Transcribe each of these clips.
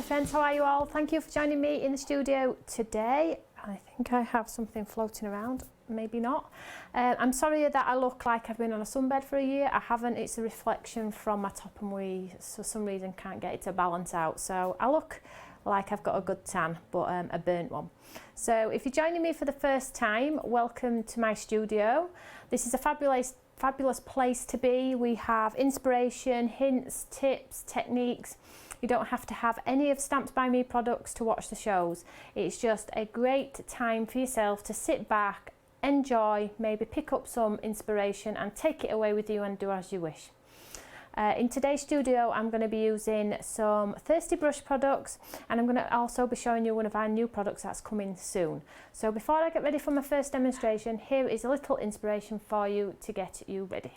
friends, how are you all? Thank you for joining me in the studio today. I think I have something floating around, maybe not. I'm sorry that I look like I've been on a sunbed for a year. I haven't. It's a reflection from my top and we, for some reason, can't get it to balance out. So I look like I've got a good tan, but a burnt one. So if you're joining me for the first time, welcome to my studio. This is a fabulous place to be. We have inspiration, hints, tips, techniques. You don't have to have any of Stamped By Me products to watch the shows. It's just a great time for yourself to sit back, enjoy, maybe pick up some inspiration and take it away with you and do as you wish. In today's studio, I'm going to be using some Thirsty Brush products, and I'm going to also be showing you one of our new products that's coming soon. So before I get ready for my first demonstration, here is a little inspiration for you to get you ready.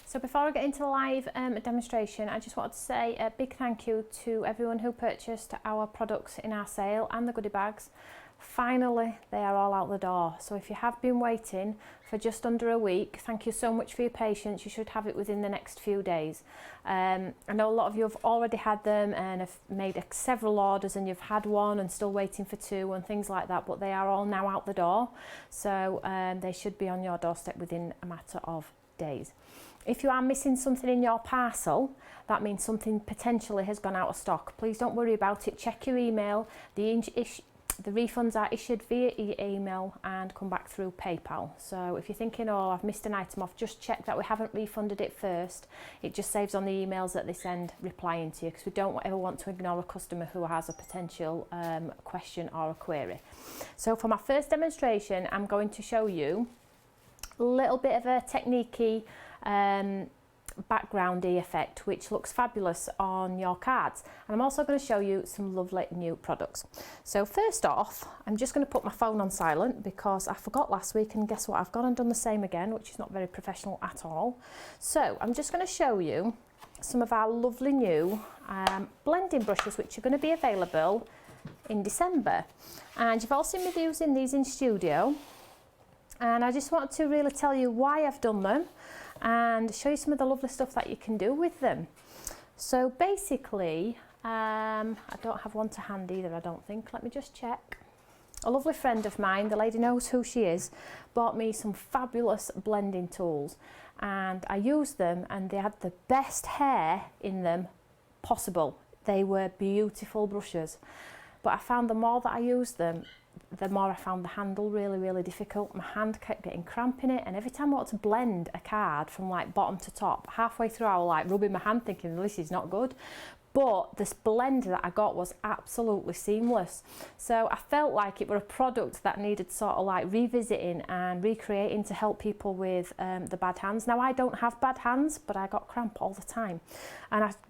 So before I get into the live demonstration, I just wanted to say a big thank you to everyone who purchased our products in our sale and the goodie bags. Finally, they are all out the door. So if you have been waiting for just under a week, thank you so much for your patience. You should have it within the next few days. I know a lot of you have already had them and have made several orders, and you've had one and still waiting for two and things like that, but they are all now out the door. So they should be on your doorstep within a matter of days. If you are missing something in your parcel, that means something potentially has gone out of stock. Please don't worry about it. Check your email. The refunds are issued via email and come back through PayPal. So if you're thinking, oh, I've missed an item off, just check that we haven't refunded it first. It just saves on the emails that they send replying to you, because we don't ever want to ignore a customer who has a potential question or a query. So for my first demonstration, I'm going to show you a little bit of a technique-y backgroundy effect, which looks fabulous on your cards, and I'm also going to show you some lovely new products. So first off, I'm just going to put my phone on silent because I forgot last week, and guess what, I've gone and done the same again, which is not very professional at all. So I'm just going to show you some of our lovely new blending brushes, which are going to be available in December, and you've all seen me using these in studio, and I just want to really tell you why I've done them and show you some of the lovely stuff that you can do with them. So basically, I don't have one to hand either, I don't think. Let me just check. A lovely friend of mine, the lady knows who she is, bought me some fabulous blending tools, and I used them and they had the best hair in them possible. They were beautiful brushes, but I found the more that I used them, the more I found the handle really difficult. My hand kept getting cramp in it, and every time I wanted to blend a card from like bottom to top, halfway through I was like rubbing my hand thinking this is not good. But this blend that I got was absolutely seamless. So I felt like it were a product that needed sort of like revisiting and recreating to help people with the bad hands. Now I don't have bad hands, but I got cramp all the time.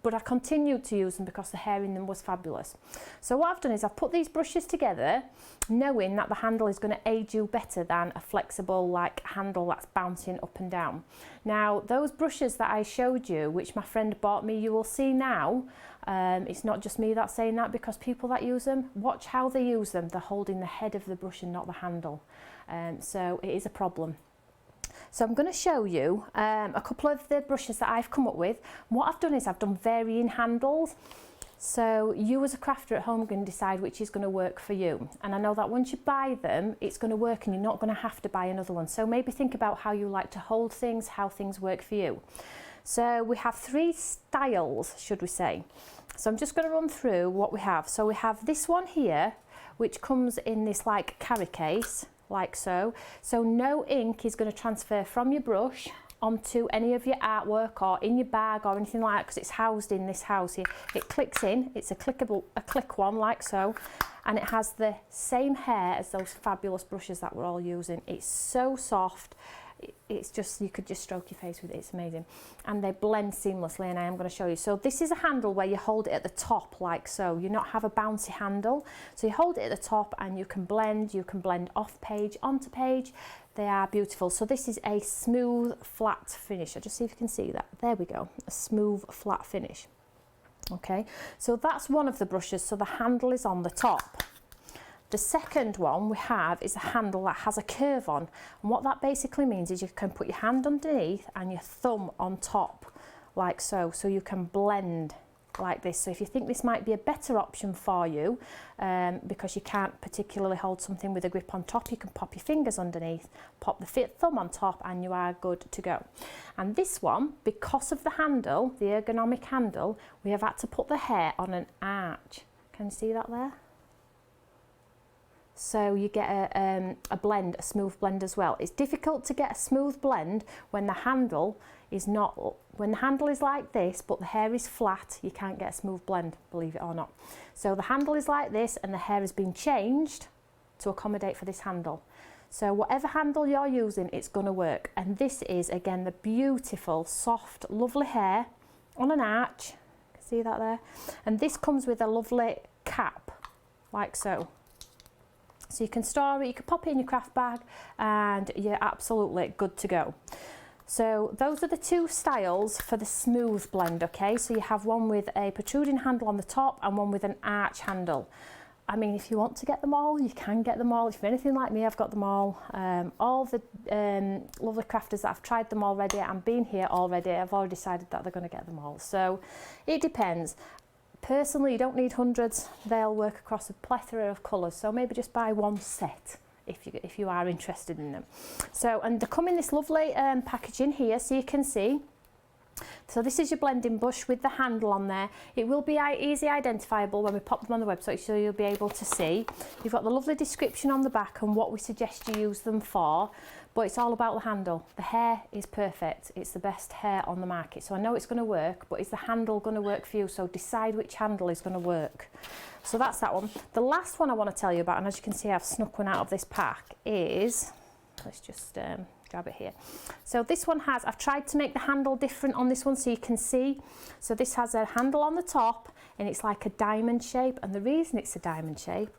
But I continued to use them because the hair in them was fabulous. So what I've done is I've put these brushes together, knowing that the handle is going to aid you better than a flexible like handle that's bouncing up and down. Now those brushes that I showed you, which my friend bought me, you will see now, it's not just me that's saying that, because people that use them, watch how they use them. They're holding the head of the brush and not the handle. So it is a problem. So I'm going to show you a couple of the brushes that I've come up with. What I've done is I've done varying handles. So you as a crafter at home can decide which is going to work for you. And I know that once you buy them, it's going to work and you're not going to have to buy another one. So maybe think about how you like to hold things, how things work for you. So we have 3 styles, should we say. So I'm just going to run through what we have. So we have this one here, which comes in this like carry case, like so. So no ink is going to transfer from your brush onto any of your artwork or in your bag or anything like that, because it's housed in this house here. It clicks in, it's a click one like so, and it has the same hair as those fabulous brushes that we're all using. It's so soft. It's just, you could just stroke your face with it, it's amazing. And they blend seamlessly, and I am going to show you. So this is a handle where you hold it at the top like so. You not have a bouncy handle. So you hold it at the top and you can blend off page, onto page. They are beautiful. So this is a smooth flat finish. I'll just see if you can see that. There we go, a smooth flat finish. Okay, so that's one of the brushes. So the handle is on the top. The second one we have is a handle that has a curve on, and what that basically means is you can put your hand underneath and your thumb on top like so, so you can blend like this. So if you think this might be a better option for you, because you can't particularly hold something with a grip on top, you can pop your fingers underneath, pop the thumb on top, and you are good to go. And this one, because of the handle, the ergonomic handle, we have had to put the hair on an arch. Can you see that there? So you get a blend, a smooth blend as well. It's difficult to get a smooth blend when the handle is not, when the handle is like this but the hair is flat, you can't get a smooth blend, believe it or not. So the handle is like this and the hair has been changed to accommodate for this handle. So whatever handle you're using, it's going to work. And this is again the beautiful, soft, lovely hair on an arch. You can see that there. And this comes with a lovely cap, like so. So you can store it, you can pop it in your craft bag, and you're absolutely good to go. So those are the 2 styles for the smooth blend, okay? So you have one with a protruding handle on the top and one with an arch handle. I mean, if you want to get them all, you can get them all. If you're anything like me, I've got them all. All the lovely crafters that I've tried them already and been here already, I've already decided that they're going to get them all. So it depends. Personally, you don't need hundreds. They'll work across a plethora of colours, so maybe just buy one set if you are interested in them. So, and they come in this lovely packaging here, so you can see. So this is your blending brush with the handle on there. It will be easy identifiable when we pop them on the website, so you'll be able to see. You've got the lovely description on the back and what we suggest you use them for, but it's all about the handle. The hair is perfect. It's the best hair on the market. So I know it's going to work, but is the handle going to work for you? So decide which handle is going to work. So that's that one. The last one I want to tell you about, and as you can see I've snuck one out of this pack, is, let's just grab it here. So this one has, I've tried to make the handle different on this one so you can see. So this has a handle on the top and it's like a diamond shape, and the reason it's a diamond shape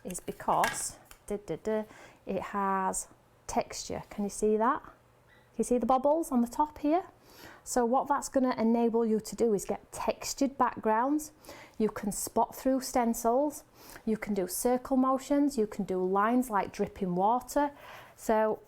is because it has texture. Can you see that? Can you see the bobbles on the top here? So what that's going to enable you to do is get textured backgrounds. You can spot through stencils, you can do circle motions, you can do lines like dripping water. So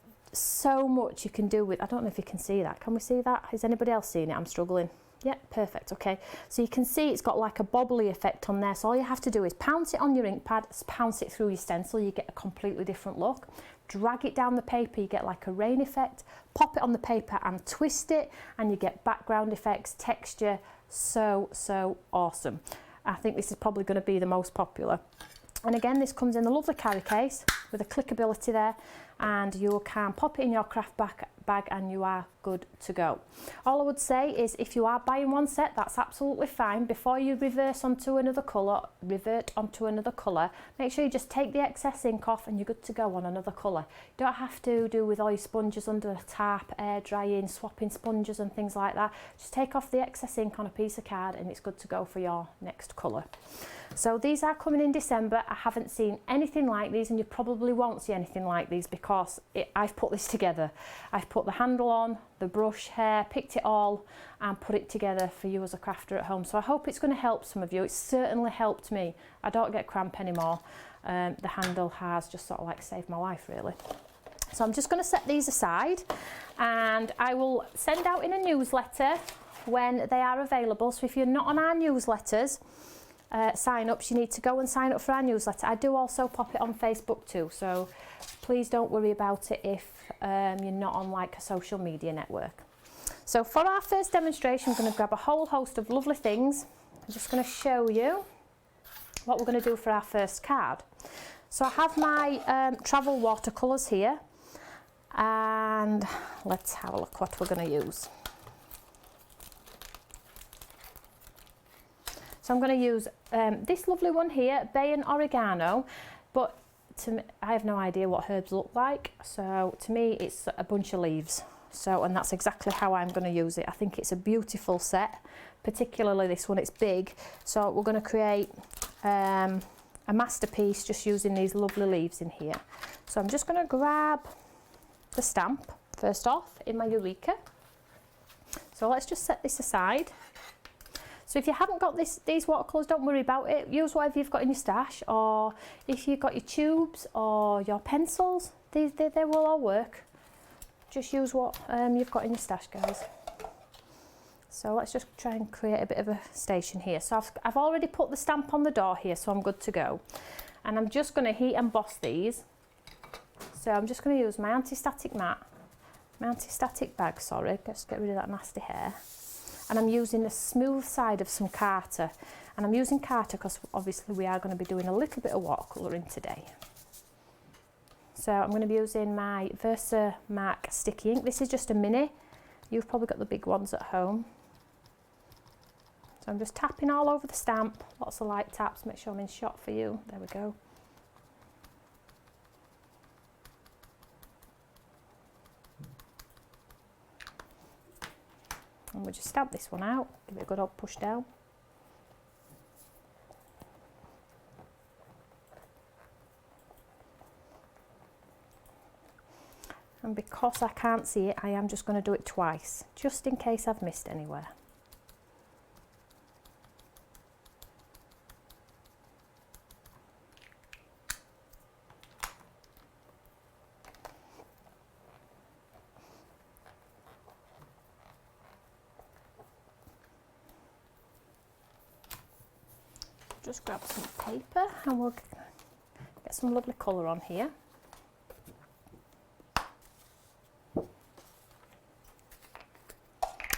much you can do with, I don't know if you can see that. Can we see that? Has anybody else seen it? I'm struggling. Yeah, perfect. Okay, so you can see it's got like a bobbly effect on there. So all you have to do is pounce it on your ink pad, pounce it through your stencil, you get a completely different look. Drag it down the paper, you get like a rain effect. Pop it on the paper and twist it, and you get background effects, texture. So awesome. I think this is probably going to be the most popular. And again, this comes in a lovely carry case with a clickability there, and you can pop it in your craft bag and you are good to go. All I would say is if you are buying one set, that's absolutely fine. Before you revert onto another colour, make sure you just take the excess ink off and you're good to go on another colour. You don't have to do with all your sponges under the tap, air drying, swapping sponges and things like that. Just take off the excess ink on a piece of card and it's good to go for your next colour. So these are coming in December. I haven't seen anything like these, and you probably won't see anything like these because I've put this together. I've put the handle on, the brush, hair, picked it all and put it together for you as a crafter at home. So I hope it's going to help some of you. It's certainly helped me. I don't get cramp anymore. The handle has just sort of like saved my life really. So I'm just going to set these aside, and I will send out in a newsletter when they are available. So if you're not on our newsletters, sign-ups, you need to go and sign up for our newsletter. I do also pop it on Facebook too, so please don't worry about it if you're not on like a social media network. So for our first demonstration, I'm going to grab a whole host of lovely things. I'm just going to show you what we're going to do for our first card. So I have my travel watercolours here, and let's have a look what we're going to use. So I'm going to use this lovely one here, bay and oregano, but to me, I have no idea what herbs look like, so to me it's a bunch of leaves. So, and that's exactly how I'm going to use it. I think it's a beautiful set, particularly this one, it's big. So we're going to create a masterpiece just using these lovely leaves in here. So I'm just going to grab the stamp first off in my Eureka. So let's just set this aside. So if you haven't got these watercolours, don't worry about it. Use whatever you've got in your stash, or if you've got your tubes or your pencils, they will all work. Just use what you've got in your stash, guys. So let's just try and create a bit of a station here. So I've already put the stamp on the door here, so I'm good to go. And I'm just going to heat emboss these. So I'm just going to use my anti-static bag, sorry, just get rid of that nasty hair. And I'm using the smooth side of some Carter, and I'm using Carter because obviously we are going to be doing a little bit of watercolouring today. So I'm going to be using my Versamark sticky ink. This is just a mini. You've probably got the big ones at home. So I'm just tapping all over the stamp, lots of light taps, make sure I'm in shot for you. There we go. And we'll just stamp this one out, give it a good old push down. And because I can't see it, I am just going to do it twice, just in case I've missed anywhere. Just grab some paper and we'll get some lovely colour on here.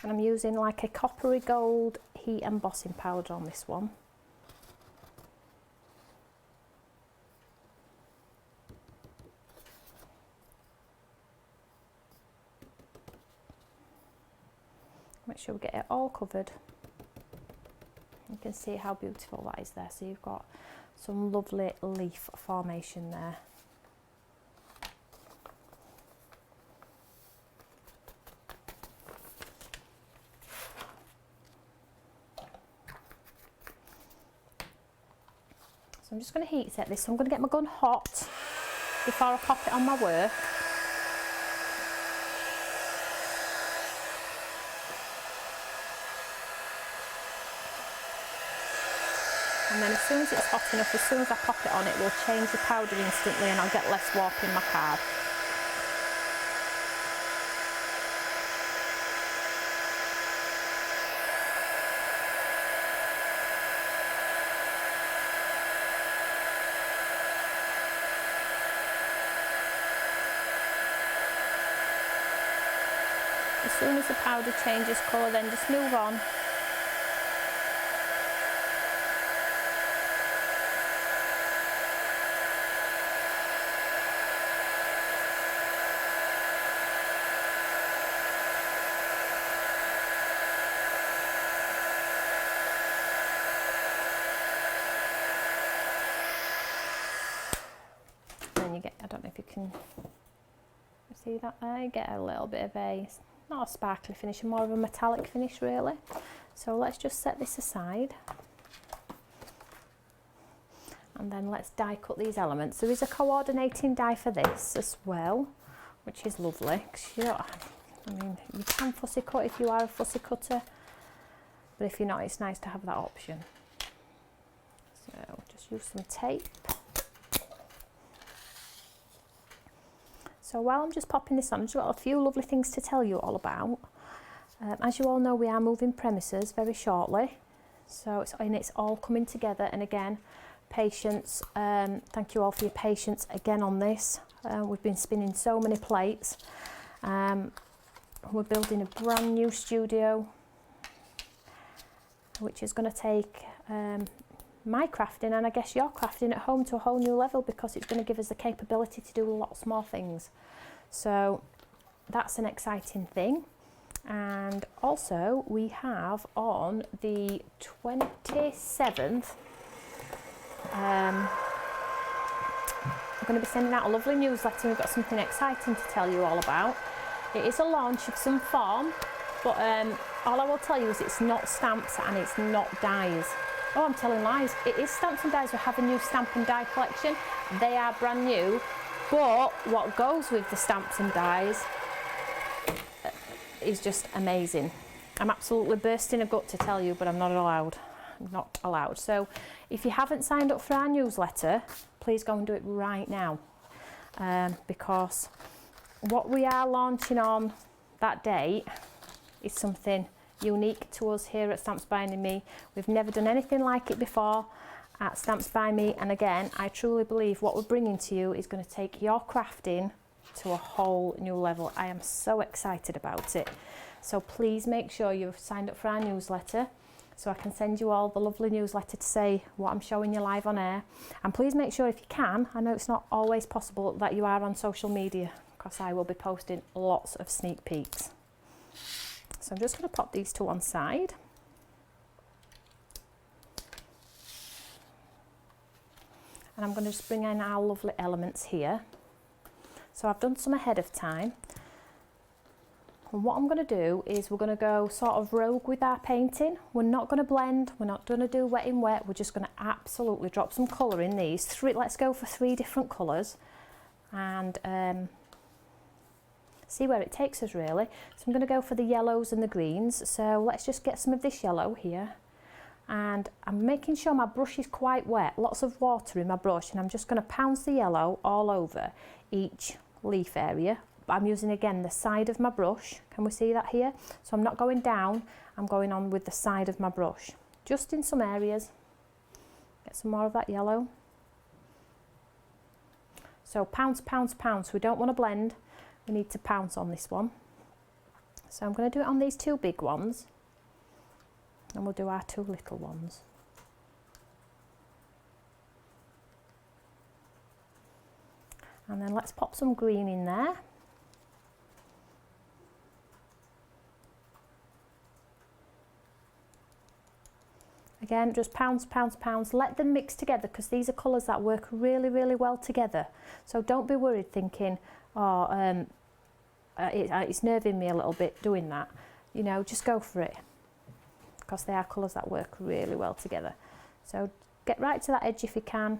And I'm using like a coppery gold heat embossing powder on this one. Make sure we get it all covered. You can see how beautiful that is there. So you've got some lovely leaf formation there. So I'm just going to heat set this. So I'm going to get my gun hot before I pop it on my work. And then as soon as it's hot enough, as soon as I pop it on, it will change the powder instantly and I'll get less warp in my card. As soon as the powder changes colour, then just move on. you get, I don't know if you can see that there, you get a little bit of a, not a sparkly finish, more of a metallic finish really. So let's just set this aside. And then let's die cut these elements. There is a coordinating die for this as well, which is lovely, because you don't, I mean, you can fussy cut if you are a fussy cutter, but if you're not, it's nice to have that option. So just use some tape. So while I'm just popping this on, I've just got a few lovely things to tell you all about. As you all know, we are moving premises very shortly, so it's all coming together. And again, patience, thank you all for your patience again on this. We've been spinning so many plates. We're building a brand new studio, which is going to take my crafting and I guess your crafting at home to a whole new level, because it's going to give us the capability to do lots more things. So that's an exciting thing. And also we have on the 27th, we're going to be sending out a lovely newsletter. We've got something exciting to tell you all about. It is a launch of some form, but all I will tell you is it's not stamps and it's not dies. Oh, I'm telling lies. It is stamps and dies. We have a new stamp and die collection. They are brand new, but what goes with the stamps and dies is just amazing. I'm absolutely bursting a gut to tell you, but I'm not allowed. I'm not allowed. So if you haven't signed up for our newsletter, please go and do it right now, because what we are launching on that date is something unique to us here at Stamps by Me. We've never done anything like it before at Stamps by Me, and again, I truly believe what we're bringing to you is going to take your crafting to a whole new level. I am so excited about it. So please make sure you've signed up for our newsletter, so I can send you all the lovely newsletter to say what I'm showing you live on air. And please make sure, if you can, I know it's not always possible, that you are on social media, because I will be posting lots of sneak peeks. So I'm just going to pop these to one side. And I'm going to just bring in our lovely elements here. So I've done some ahead of time. And what I'm going to do is we're going to go sort of rogue with our painting. We're not going to blend, we're not going to do wet in wet, we're just going to absolutely drop some colour in these. Let's go for 3 different colours and see where it takes us really. So I'm going to go for the yellows and the greens. So let's just get some of this yellow here. And I'm making sure my brush is quite wet, lots of water in my brush, and I'm just going to pounce the yellow all over each leaf area. I'm using again the side of my brush. Can we see that here? So I'm not going down, I'm going on with the side of my brush, just in some areas. Get some more of that yellow. So pounce, pounce, pounce. We don't want to blend, we need to pounce on this one. So I'm going to do it on these 2 big ones, and we'll do our 2 little ones. And then let's pop some green in there. Again, just pounce, pounce, pounce. Let them mix together, because these are colours that work really, really well together. So don't be worried thinking, oh, it's nerving me a little bit doing that. You know, just go for it, because they are colours that work really well together. So get right to that edge if you can.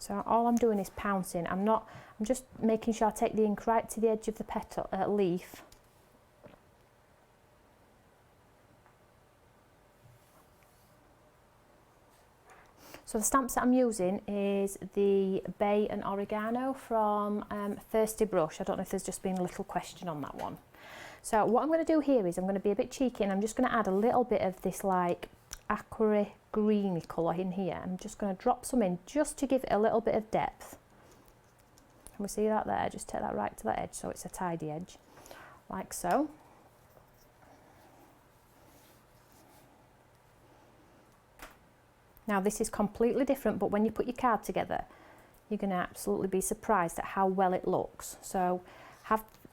So all I'm doing is pouncing. I'm just making sure I take the ink right to the edge of the petal, leaf. So the stamps that I'm using is the Bay and Oregano from Thirsty Brush. I don't know if there's just been a little question on that one. So what I'm going to do here is I'm going to be a bit cheeky, and I'm just going to add a little bit of this like aqua greeny colour in here. I'm just going to drop some in just to give it a little bit of depth. Can we see that there? Just take that right to that edge so it's a tidy edge, like so. Now this is completely different, but when you put your card together, you're going to absolutely be surprised at how well it looks. So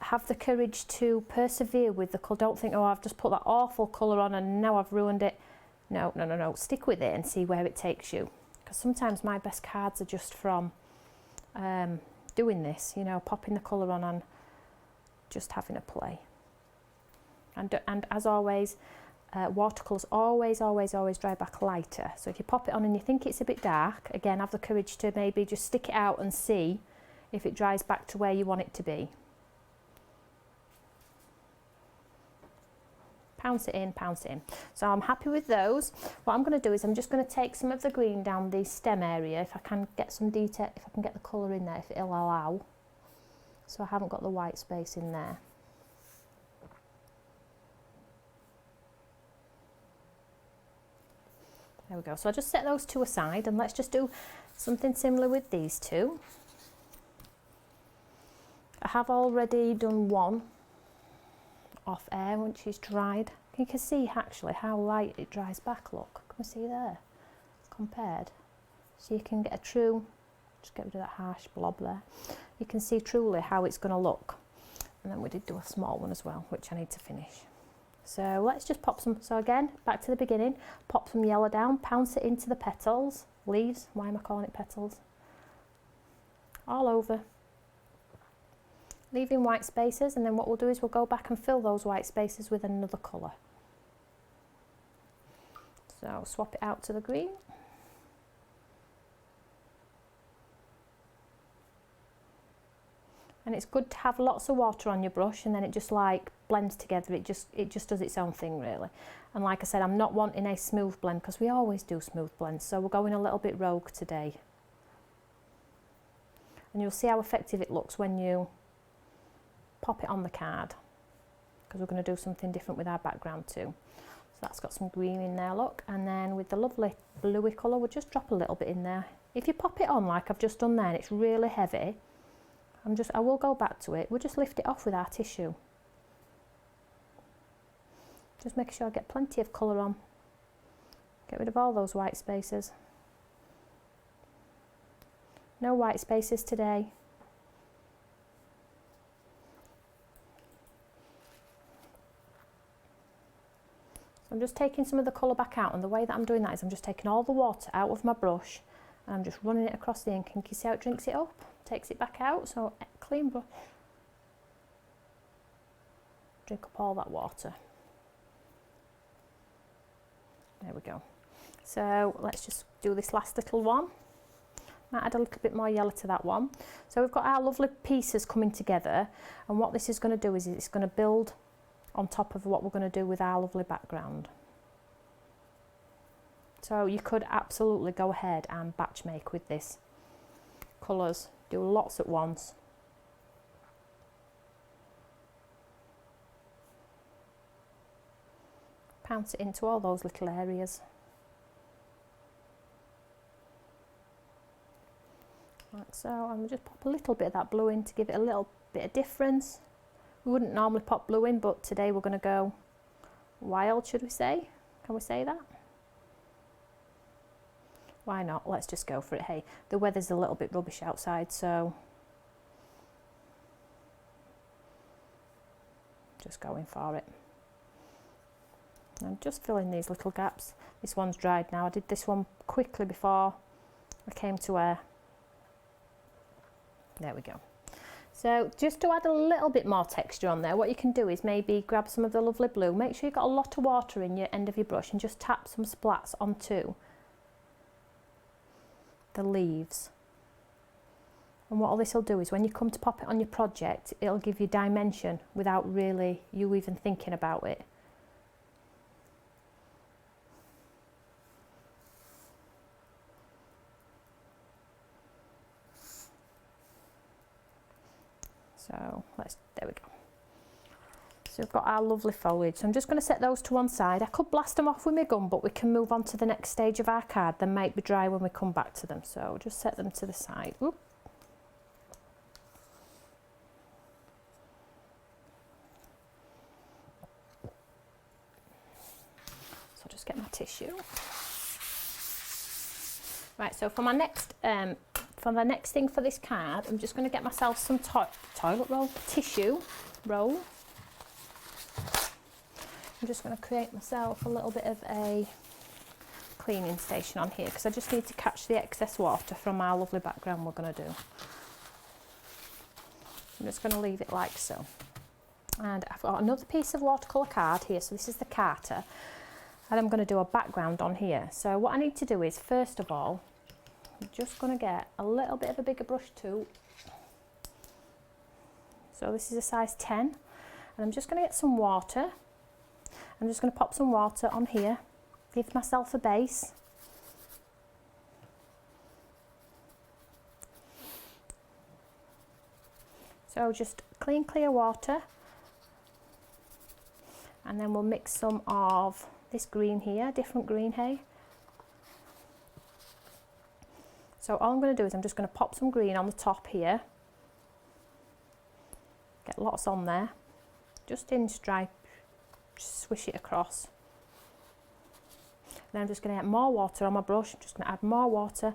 have the courage to persevere with the colour. Don't think, oh, I've just put that awful colour on and now I've ruined it. No, no, no, no. Stick with it and see where it takes you. Because sometimes my best cards are just from doing this, you know, popping the colour on and just having a play. And as always, watercolours always dry back lighter. So if you pop it on and you think it's a bit dark, again, have the courage to maybe just stick it out and see if it dries back to where you want it to be. Pounce it in, pounce it in. So I'm happy with those. What I'm going to do is I'm just going to take some of the green down the stem area, if I can get some detail, if I can get the colour in there, if it'll allow. So I haven't got the white space in there. There we go. So I'll just set those two aside and let's just do something similar with these two. I have already done one off air once she's dried. You can see actually how light it dries back, look. Can we see there? Compared. So you can get a true, just get rid of that harsh blob there. You can see truly how it's going to look. And then we did do a small one as well, which I need to finish. So let's just pop some, so again, back to the beginning, pop some yellow down, pounce it into the petals, leaves, why am I calling it petals? All over. Leaving white spaces, and then what we'll do is we'll go back and fill those white spaces with another colour. So swap it out to the green. And it's good to have lots of water on your brush and then it just like blends together, it just does its own thing really. And like I said, I'm not wanting a smooth blend because we always do smooth blends, so we're going a little bit rogue today. And you'll see how effective it looks when you pop it on the card, because we're going to do something different with our background too. So that's got some green in there, look, and then with the lovely bluey colour we'll just drop a little bit in there. If you pop it on like I've just done there and it's really heavy, I will go back to it, we'll just lift it off with our tissue. Just make sure I get plenty of colour on. Get rid of all those white spaces. No white spaces today. So I'm just taking some of the colour back out, and the way that I'm doing that is I'm just taking all the water out of my brush and I'm just running it across the ink, and you can see how it drinks it up, takes it back out, so clean brush. Drink up all that water. There we go. So let's just do this last little one. Might add a little bit more yellow to that one. So we've got our lovely pieces coming together, and what this is going to do is it's going to build on top of what we're going to do with our lovely background. So you could absolutely go ahead and batch make with this. Colours, do lots at once. Pounce it into all those little areas. Like so, and we'll just pop a little bit of that blue in to give it a little bit of difference. We wouldn't normally pop blue in, but today we're going to go wild, should we say? Can we say that? Why not? Let's just go for it. Hey, the weather's a little bit rubbish outside, so just going for it. I'm just filling these little gaps. This one's dried now. I did this one quickly before I came to air. There we go. So just to add a little bit more texture on there, what you can do is maybe grab some of the lovely blue. Make sure you've got a lot of water in your end of your brush and just tap some splats onto the leaves. And what all this will do is when you come to pop it on your project, it'll give you dimension without really you even thinking about it. So there we go. So we've got our lovely foliage. So I'm just going to set those to one side. I could blast them off with my gun, but we can move on to the next stage of our card. They might be dry when we come back to them. So just set them to the side. Oop. So I'll just get my tissue. Right, so for my next for the next thing for this card, I'm just going to get myself some toilet roll, tissue roll. I'm just going to create myself a little bit of a cleaning station on here because I just need to catch the excess water from our lovely background we're going to do. I'm just going to leave it like so. And I've got another piece of watercolour card here, so this is the Carter, and I'm going to do a background on here. So what I need to do is, first of all, I'm just going to get a little bit of a bigger brush too. So this is a size 10, and I'm just going to get some water. I'm just going to pop some water on here, give myself a base. So just clean, clear water. And then we'll mix some of this green here, different green, hey? So all I'm going to do is I'm just going to pop some green on the top here. Get lots on there. Just in stripe, just swish it across. Then I'm just going to get more water on my brush. I'm just going to add more water.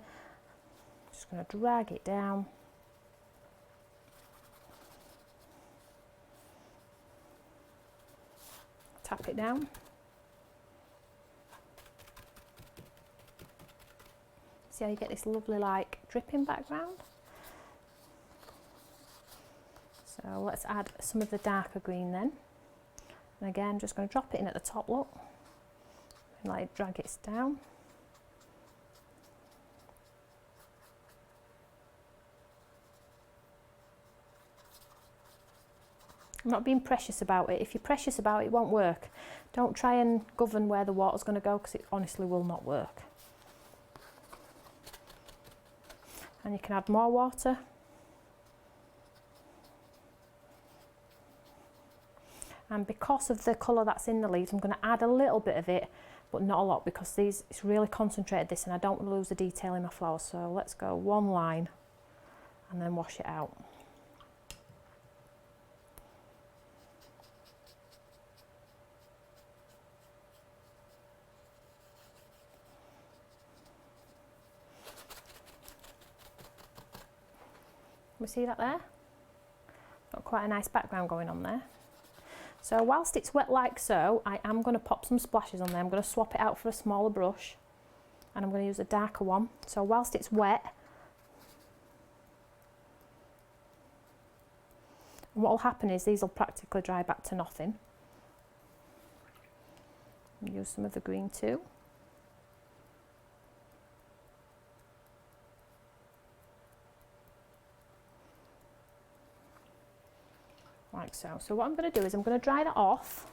Just going to drag it down. Tap it down. See how you get this lovely like dripping background? So let's add some of the darker green then. And again, I'm just going to drop it in at the top, look. And like drag it down. I'm not being precious about it. If you're precious about it, it won't work. Don't try and govern where the water's going to go because it honestly will not work. And you can add more water. And because of the colour that's in the leaves, I'm going to add a little bit of it, but not a lot because it's really concentrated this and I don't want to lose the detail in my flowers. So let's go one line and then wash it out. We see that there? Got quite a nice background going on there. So whilst it's wet like so, I am going to pop some splashes on there. I'm going to swap it out for a smaller brush and I'm going to use a darker one. So whilst it's wet, what will happen is these will practically dry back to nothing. Use some of the green too. Like so. So what I'm going to do is I'm going to dry that off,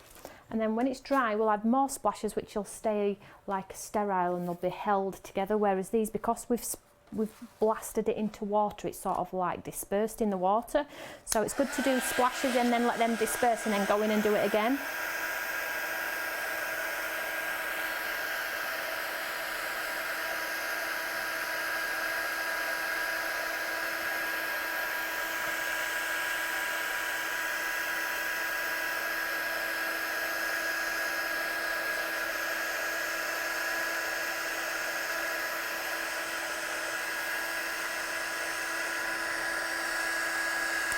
and then when it's dry we'll add more splashes which will stay like sterile and they'll be held together, whereas these, because we've blasted it into water, it's sort of like dispersed in the water. So it's good to do splashes and then let them disperse and then go in and do it again.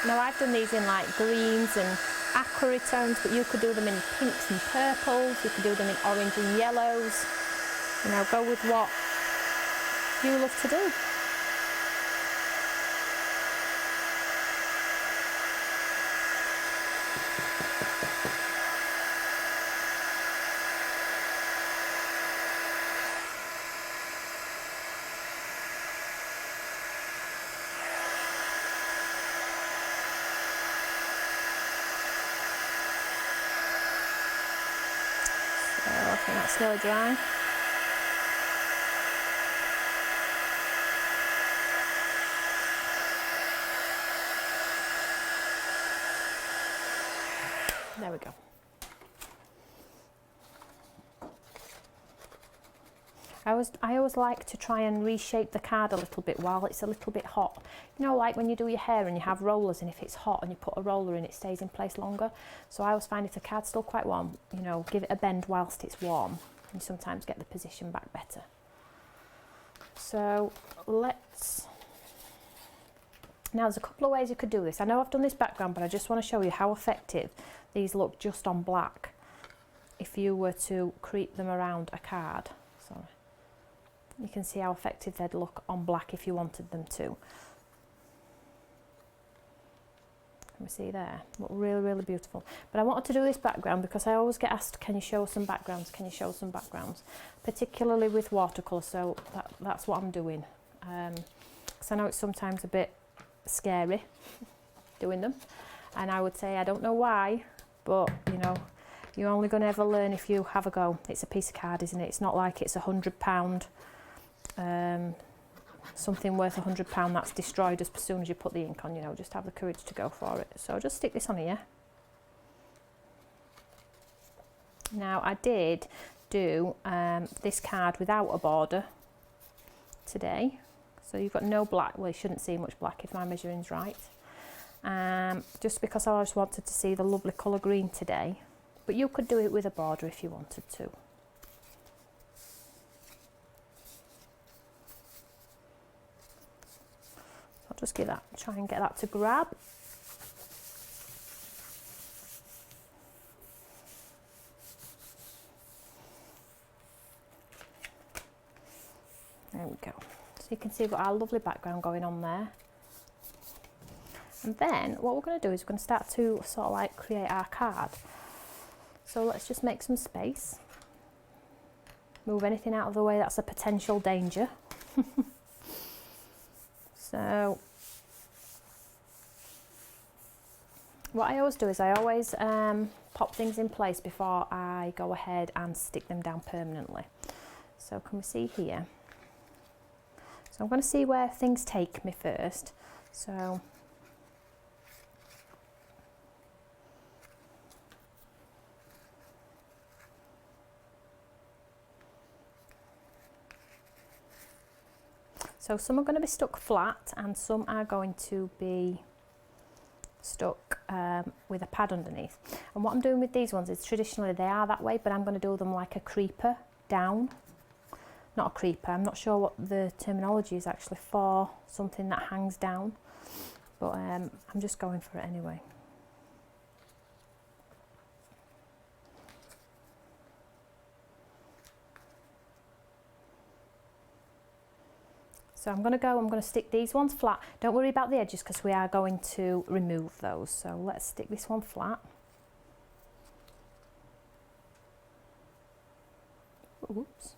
Now I've done these in like greens and aqua tones, but you could do them in pinks and purples, you could do them in orange and yellows. You know, go with what you love to do. I think that's nearly dry. There we go. I always like to try and reshape the card a little bit while it's a little bit hot. You know, like when you do your hair and you have rollers, and if it's hot and you put a roller in, it stays in place longer. So I always find if the card's still quite warm, you know, give it a bend whilst it's warm. You sometimes get the position back better. So let's Now there's a couple of ways you could do this. I know I've done this background, but I just want to show you how effective these look just on black if you were to creep them around a card. Sorry. You can see how effective they'd look on black if you wanted them to. Can we see there? Look really, really beautiful. But I wanted to do this background because I always get asked, can you show some backgrounds? Can you show some backgrounds? Particularly with watercolour, so that's what I'm doing. Because I know it's sometimes a bit scary doing them, and I would say I don't know why, but you know, you're only going to ever learn if you have a go. It's a piece of card, isn't it? It's not like it's £100 something worth £100 that's destroyed as soon as you put the ink on. You know, just have the courage to go for it. So just stick this on here. Now I did do this card without a border today. So you've got no black. Well, you shouldn't see much black if my measuring's right. Just because I just wanted to see the lovely colour green today. But you could do it with a border if you wanted to. I'll just try and get that to grab. There we go. So you can see we've got our lovely background going on there. And then what we're going to do is we're going to start to sort of like create our card. So let's just make some space. Move anything out of the way that's a potential danger. So what I always do is I always pop things in place before I go ahead and stick them down permanently. So can we see here? So I'm going to see where things take me first. So some are going to be stuck flat and some are going to be stuck with a pad underneath. And what I'm doing with these ones is traditionally they are that way, but I'm going to do them like a creeper down. Not a creeper, I'm not sure what the terminology is actually for something that hangs down, but I'm just going for it anyway. So I'm going to stick these ones flat. Don't worry about the edges because we are going to remove those. So let's stick this one flat. Oops.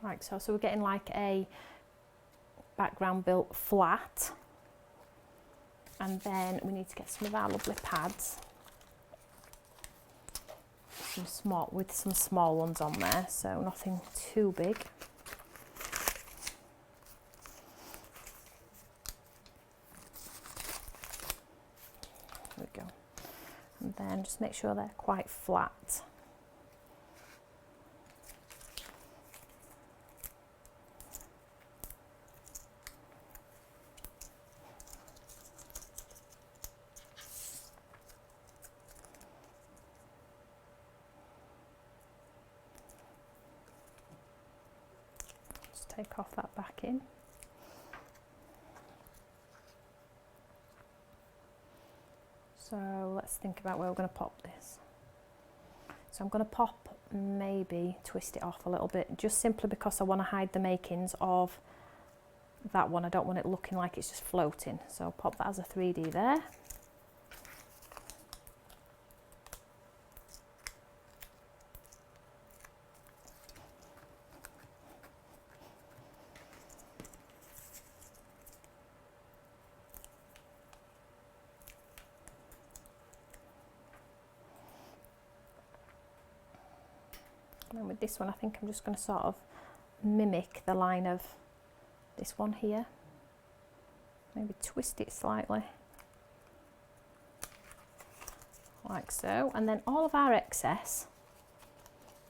Right, so we're getting like a background built flat, and then we need to get some of our lovely pads, with some small ones on there, so nothing too big. There we go. And then just make sure they're quite flat. Take off that backing. So let's think about where we're going to pop this. So I'm going to maybe twist it off a little bit, just simply because I want to hide the makings of that one. I don't want it looking like it's just floating. So I'll pop that as a 3D there. And with this one, I think I'm just going to sort of mimic the line of this one here. maybe twist it slightly, like so, and then all of our excess,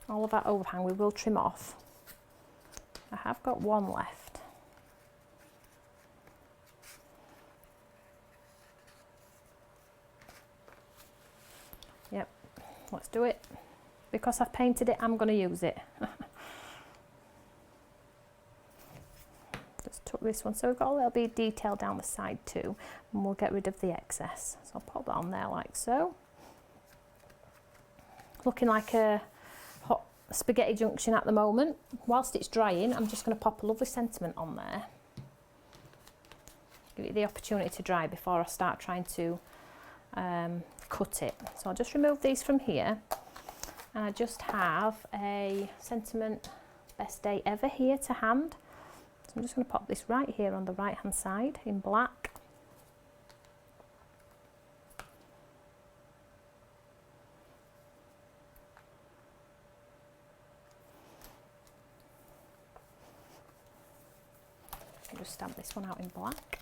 all of our overhang, we will trim off. I have got one left. Yep, let's do it. Because I've painted it, I'm going to use it. Just tuck this one, so we've got a little bit of detail down the side too, and we'll get rid of the excess. So I'll pop that on there like so. Looking like a hot spaghetti junction at the moment. Whilst it's drying, I'm just going to pop a lovely sentiment on there. Give it the opportunity to dry before I start trying to cut it. So I'll just remove these from here, and I just have a sentiment Best Day Ever here to hand. So I'm just going to pop this right here on the right hand side in black. I'll just stamp this one out in black.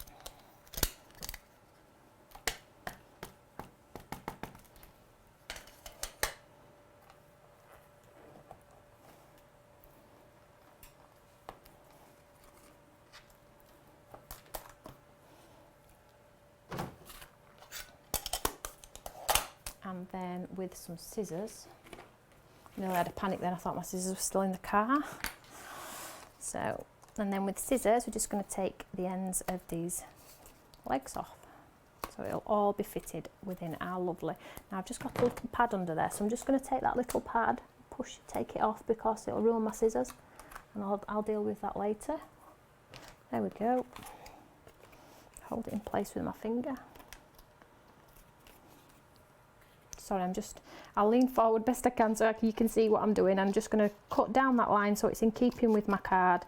And then with some scissors, nearly had a panic then, I thought my scissors were still in the car. So, and then with scissors, we're just going to take the ends of these legs off. So it'll all be fitted within our lovely. Now I've just got a little pad under there, so I'm just going to take that little pad, take it off because it'll ruin my scissors, and I'll deal with that later. There we go. Hold it in place with my finger. Sorry, I'll lean forward best I can so you can see what I'm doing. I'm just going to cut down that line so it's in keeping with my card,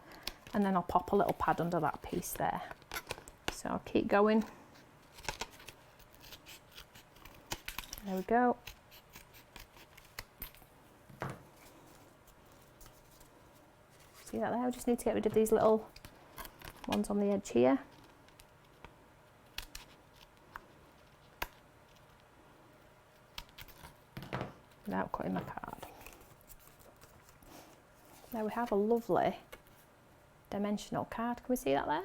and then I'll pop a little pad under that piece there. So I'll keep going. There we go. See that there? I just need to get rid of these little ones on the edge here. Without cutting my card. There we have a lovely dimensional card. Can we see that there?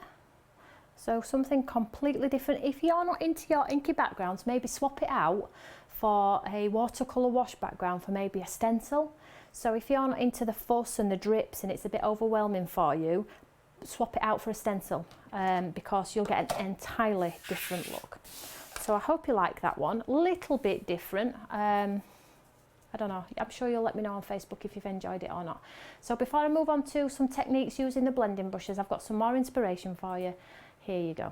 So something completely different. If you're not into your inky backgrounds, maybe swap it out for a watercolour wash background for maybe a stencil. So if you're not into the fuss and the drips and it's a bit overwhelming for you, swap it out for a stencil because you'll get an entirely different look. So I hope you like that one. A little bit different. I don't know, I'm sure you'll let me know on Facebook if you've enjoyed it or not. So before I move on to some techniques using the blending brushes, I've got some more inspiration for you. Here you go.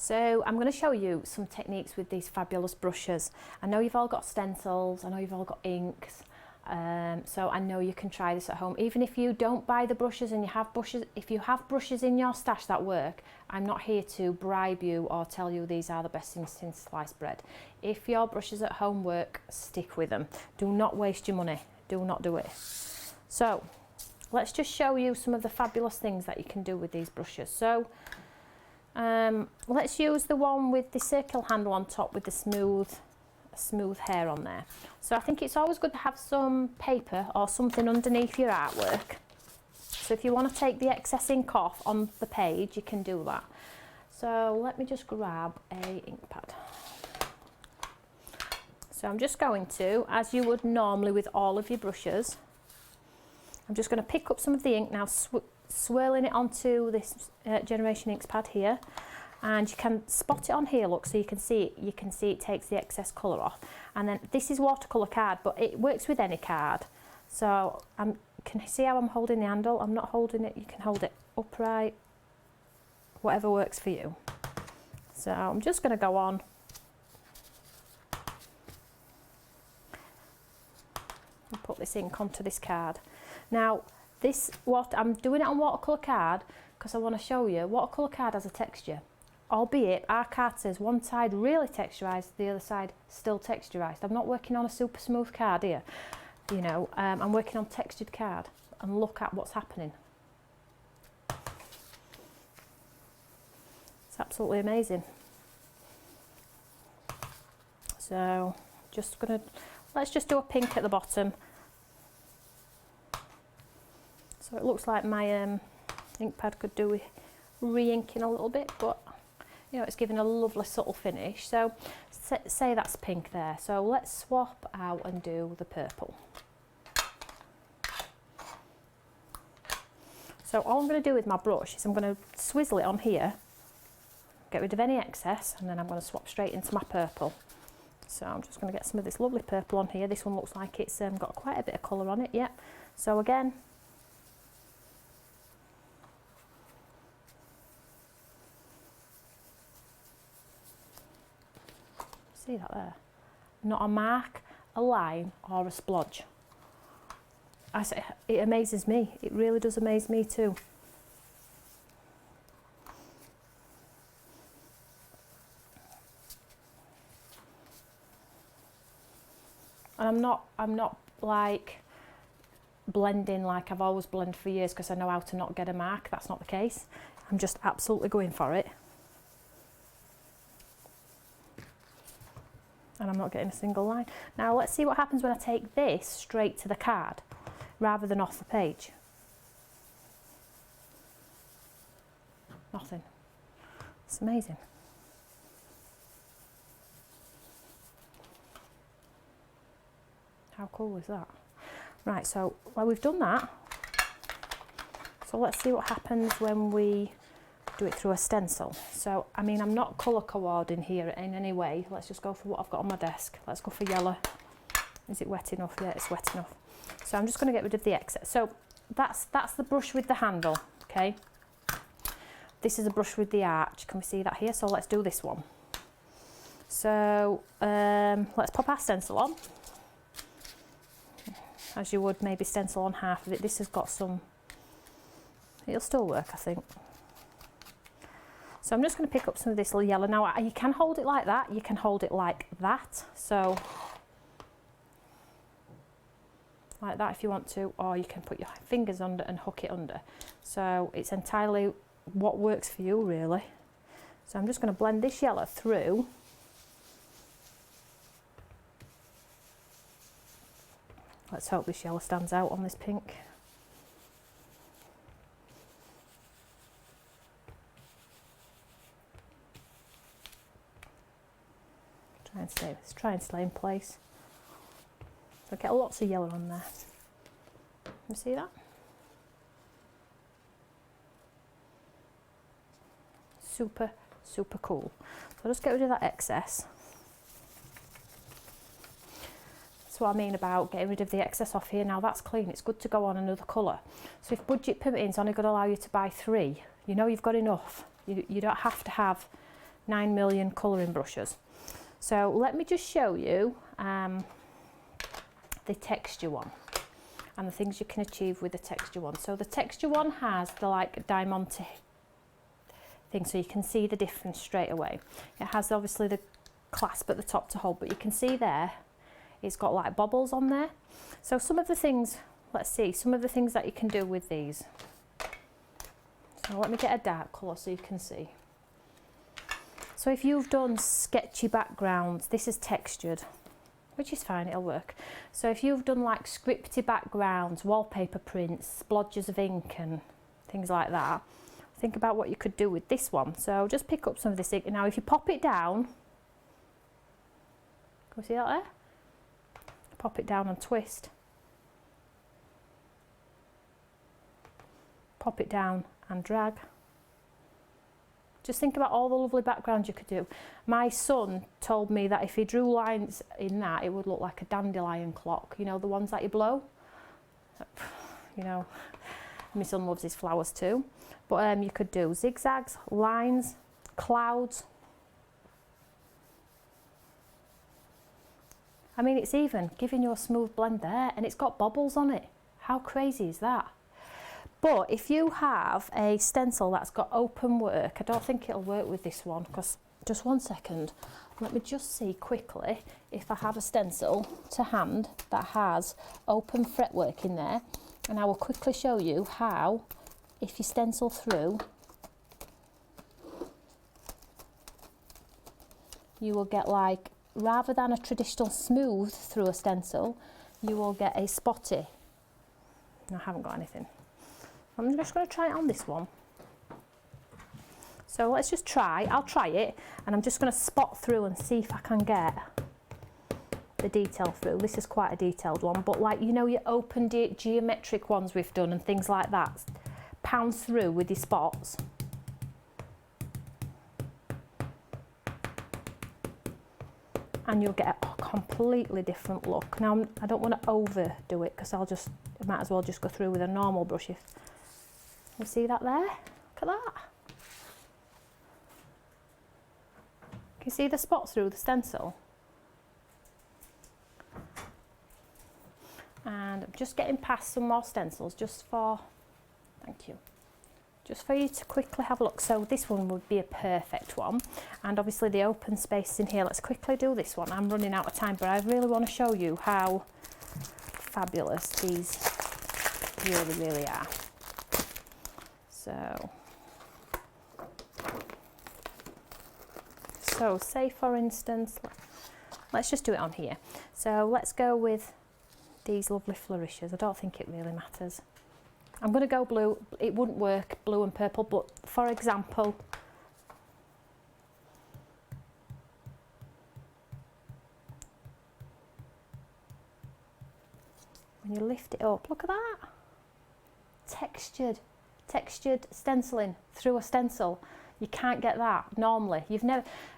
So I'm going to show you some techniques with these fabulous brushes. I know you've all got stencils, I know you've all got inks, so I know you can try this at home. Even if you don't buy the brushes and you have brushes, if you have brushes in your stash that work, I'm not here to bribe you or tell you these are the best things since sliced bread. If your brushes at home work, stick with them. Do not waste your money. Do not do it. So let's just show you some of the fabulous things that you can do with these brushes. So let's use the one with the circle handle on top with the smooth hair on there. So I think it's always good to have some paper or something underneath your artwork. So if you want to take the excess ink off on the page, you can do that. So let me just grab a ink pad. So I'm just going to, as you would normally with all of your brushes, I'm just going to pick up some of the ink now, swirling it onto this Generation Inks pad here, and you can spot it on here, look, so you can see it takes the excess colour off. And then this is watercolour card, but it works with any card. So can you see how I'm holding the handle? I'm not holding it, you can hold it upright, whatever works for you. So I'm just going to go on and put this ink onto this card. Now I'm doing it on watercolour card because I want to show you watercolour card has a texture, albeit our card says one side really texturised, the other side still texturised. I'm not working on a super smooth card here, you know, I'm working on textured card, and look at what's happening. It's absolutely amazing. So let's just do a pink at the bottom. So it looks like my ink pad could do with re-inking a little bit, but you know, it's giving a lovely subtle finish. So say that's pink there. So let's swap out and do the purple. So all I'm going to do with my brush is I'm going to swizzle it on here, get rid of any excess, and then I'm going to swap straight into my purple. So I'm just going to get some of this lovely purple on here. This one looks like it's got quite a bit of colour on it, yep. So again, see that there? Not a mark, a line or a splodge. I say, it amazes me. It really does amaze me too. And I'm not like blending like I've always blended for years because I know how to not get a mark. That's not the case. I'm just absolutely going for it. And I'm not getting a single line. Now let's see what happens when I take this straight to the card rather than off the page. Nothing. It's amazing. How cool is that? Right, so well, we've done that. So let's see what happens when we do it through a stencil. So I mean, I'm not colour coordinating here in any way. Let's just go for what I've got on my desk. Let's go for yellow. Is it wet enough? Yeah, it's wet enough. So I'm just going to get rid of the excess. So that's the brush with the handle, okay? This is a brush with the arch. Can we see that here? So let's do this one. So let's pop our stencil on, as you would maybe stencil on half of it. This has got some, it'll still work, I think. So I'm just going to pick up some of this little yellow. Now you can hold it like that, you can hold it like that, so like that if you want to, or you can put your fingers under and hook it under. So it's entirely what works for you really. So I'm just going to blend this yellow through. Let's hope this yellow stands out on this pink. Try and stay in place. So get lots of yellow on there. You see that? Super, super cool. So I'll just get rid of that excess. That's what I mean about getting rid of the excess off here. Now that's clean, it's good to go on another colour. So if budget permitting is only going to allow you to buy 3, you know you've got enough. You don't have to have 9 million colouring brushes. So let me just show you the texture one and the things you can achieve with the texture one. So the texture one has the like diamante thing, so you can see the difference straight away. It has obviously the clasp at the top to hold, but you can see there it's got like bobbles on there. So some of the things, let's see, some of the things that you can do with these. So let me get a dark colour so you can see. So if you've done sketchy backgrounds, this is textured, which is fine, it'll work. So if you've done like scripty backgrounds, wallpaper prints, splodges of ink and things like that, think about what you could do with this one. So just pick up some of this ink. Now if you pop it down, can you see that there? Pop it down and twist. Pop it down and drag. Just think about all the lovely backgrounds you could do. My son told me that if he drew lines in that, it would look like a dandelion clock. You know, the ones that you blow? You know, my son loves his flowers too. But you could do zigzags, lines, clouds. I mean, it's even giving you a smooth blend there, and it's got bobbles on it. How crazy is that? But if you have a stencil that's got open work, I don't think it'll work with this one, because just one second, let me just see quickly if I have a stencil to hand that has open fretwork in there, and I will quickly show you how, if you stencil through, you will get like, rather than a traditional smooth through a stencil, you will get a spotty. No, I haven't got anything. I'm just going to try it on this one. So let's just try, I'll try it, and I'm just going to spot through and see if I can get the detail through. This is quite a detailed one, but like, you know, your open geometric ones we've done and things like that, pound through with your spots. And you'll get a completely different look. Now, I don't want to overdo it, because I might as well just go through with a normal brush. You see that there? Look at that. Can you see the spot through the stencil? And I'm just getting past some more stencils just for, thank you, just for you to quickly have a look. So this one would be a perfect one, and obviously the open space in here. Let's quickly do this one. I'm running out of time, but I really want to show you how fabulous these really are. So say for instance, let's just do it on here. So let's go with these lovely flourishes. I don't think it really matters. I'm going to go blue. It wouldn't work blue and purple, but for example, when you lift it up, look at that. Textured stenciling through a stencil. You can't get that normally.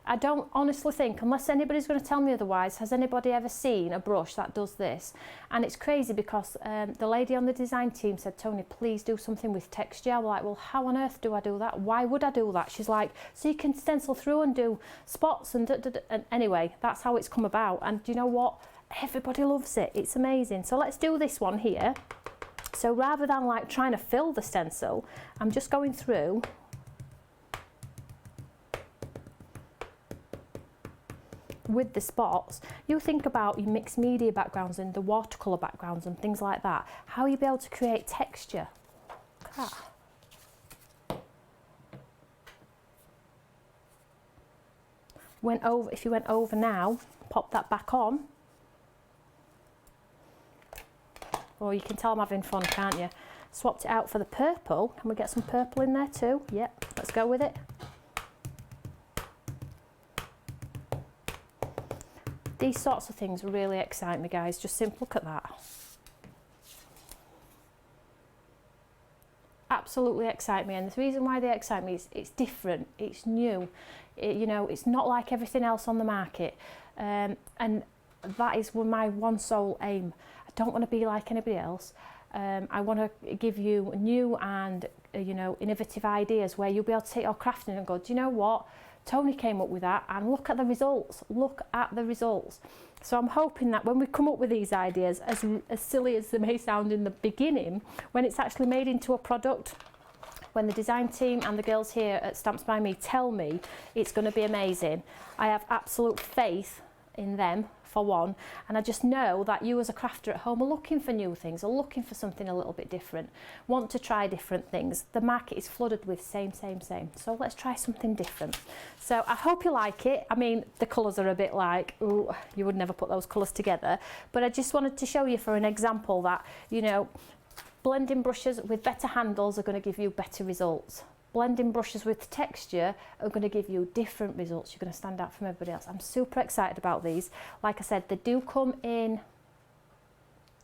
I don't honestly think, unless anybody's going to tell me otherwise, has anybody ever seen a brush that does this? And it's crazy because the lady on the design team said, Toni, please do something with texture. I'm like, well, how on earth do I do that? Why would I do that? She's like, so you can stencil through and do spots and and anyway, that's how it's come about. And do you know what? Everybody loves it. It's amazing. So let's do this one here. So rather than like trying to fill the stencil, I'm just going through with the spots. You think about your mixed media backgrounds and the watercolour backgrounds and things like that, how you be able to create texture. Look at that. If you went over now, pop that back on. Or you can tell I'm having fun, can't you? Swapped it out for the purple. Can we get some purple in there too? Yep, let's go with it. These sorts of things really excite me, guys. Just look at that. Absolutely excite me, and the reason why they excite me is it's different, it's new. You know, it's not like everything else on the market, and that is my one sole aim. I don't want to be like anybody else. I want to give you new and you know, innovative ideas where you'll be able to take your crafting and go, do you know what? Toni came up with that, and look at the results, look at the results. So I'm hoping that when we come up with these ideas, as silly as they may sound in the beginning, when it's actually made into a product, when the design team and the girls here at Stamps by Me tell me it's going to be amazing, I have absolute faith in them, for one, and I just know that you as a crafter at home are looking for new things, are looking for something a little bit different, want to try different things. The market is flooded with same, so let's try something different. So I hope you like it. I mean, the colours are a bit like, ooh, you would never put those colours together, but I just wanted to show you for an example that, you know, blending brushes with better handles are going to give you better results. Blending brushes with texture are going to give you different results. You're going to stand out from everybody else. I'm super excited about these. Like I said, they do come in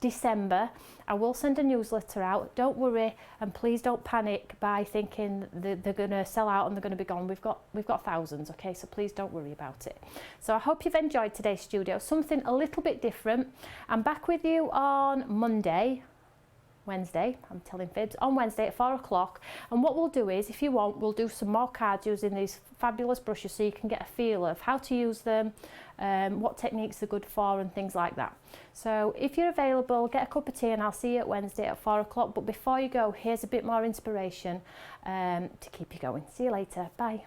December. I will send a newsletter out. Don't worry, and please don't panic by thinking they're going to sell out and they're going to be gone. We've got thousands, okay? So please don't worry about it. So I hope you've enjoyed today's studio. Something a little bit different. I'm back with you on Wednesday, I'm telling fibs, on Wednesday at 4 o'clock, and what we'll do is, if you want, we'll do some more cards using these fabulous brushes so you can get a feel of how to use them, what techniques they're good for and things like that. So if you're available, get a cup of tea and I'll see you at Wednesday at 4 o'clock. But before you go, here's a bit more inspiration to keep you going. See you later, bye.